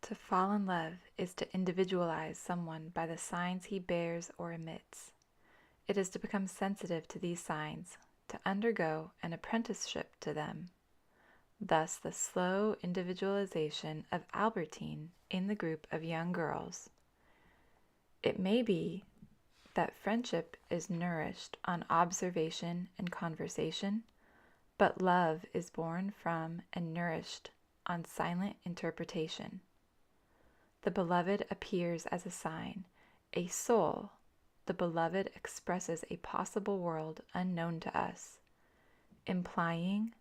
To fall in love is to individualize someone by the signs he bears or emits. It is to become sensitive to these signs, to undergo an apprenticeship to them. Thus the slow individualization of Albertine in the group of young girls. It may be that friendship is nourished on observation and conversation, but love is born from and nourished on silent interpretation. The beloved appears as a sign, a soul. The beloved expresses a possible world unknown to us, implying,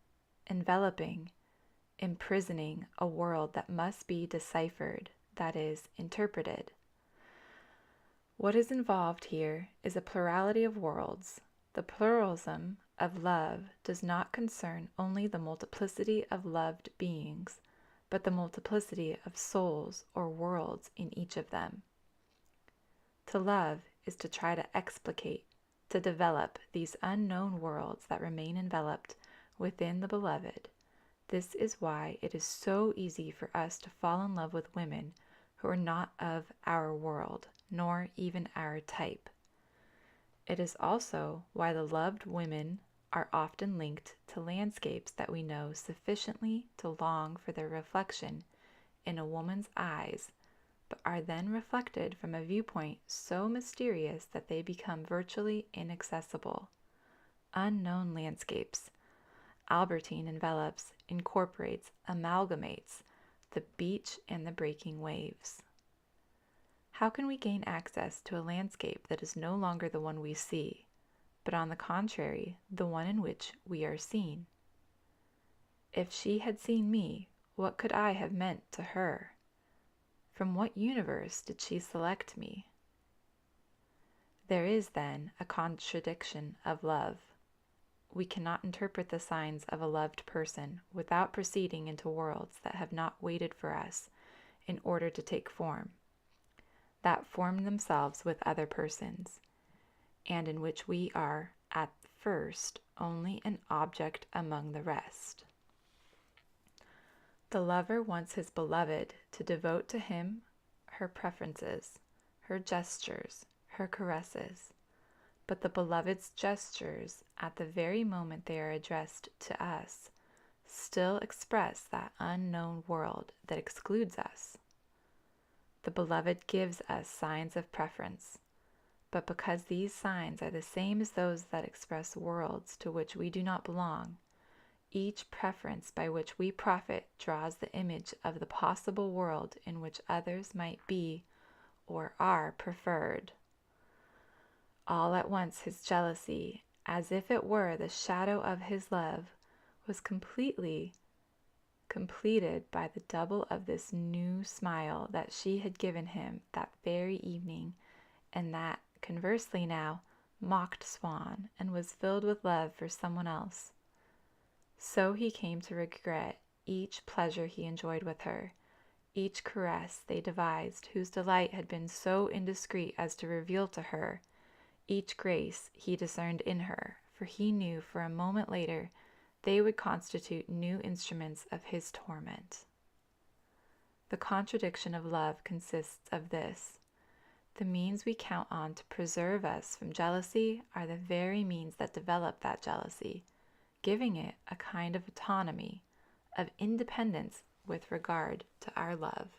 enveloping, imprisoning a world that must be deciphered, that is, interpreted. What is involved here is a plurality of worlds. The pluralism of love does not concern only the multiplicity of loved beings, but the multiplicity of souls or worlds in each of them. To love is to try to explicate, to develop these unknown worlds that remain enveloped within the beloved. This is why it is so easy for us to fall in love with women who are not of our world, nor even our type. It is also why the loved women are often linked to landscapes that we know sufficiently to long for their reflection in a woman's eyes, but are then reflected from a viewpoint so mysterious that they become virtually inaccessible. Unknown landscapes. Albertine envelops, incorporates, amalgamates the beach and the breaking waves. How can we gain access to a landscape that is no longer the one we see, but on the contrary, the one in which we are seen? If she had seen me, what could I have meant to her? From what universe did she select me? There is, then, a contradiction of love. We cannot interpret the signs of a loved person without proceeding into worlds that have not waited for us in order to take form, that form themselves with other persons, and in which we are, at first, only an object among the rest. The lover wants his beloved to devote to him her preferences, her gestures, her caresses, but the beloved's gestures, at the very moment they are addressed to us, still express that unknown world that excludes us. The beloved gives us signs of preference, but because these signs are the same as those that express worlds to which we do not belong, each preference by which we profit draws the image of the possible world in which others might be or are preferred. All at once his jealousy, as if it were the shadow of his love, was completed by the double of this new smile that she had given him that very evening, and that, conversely now, mocked swan, and was filled with love for someone else. So he came to regret each pleasure he enjoyed with her, each caress they devised whose delight had been so indiscreet as to reveal to her each grace he discerned in her, for he knew for a moment later they would constitute new instruments of his torment. The contradiction of love consists of this. The means we count on to preserve us from jealousy are the very means that develop that jealousy, giving it a kind of autonomy, of independence with regard to our love.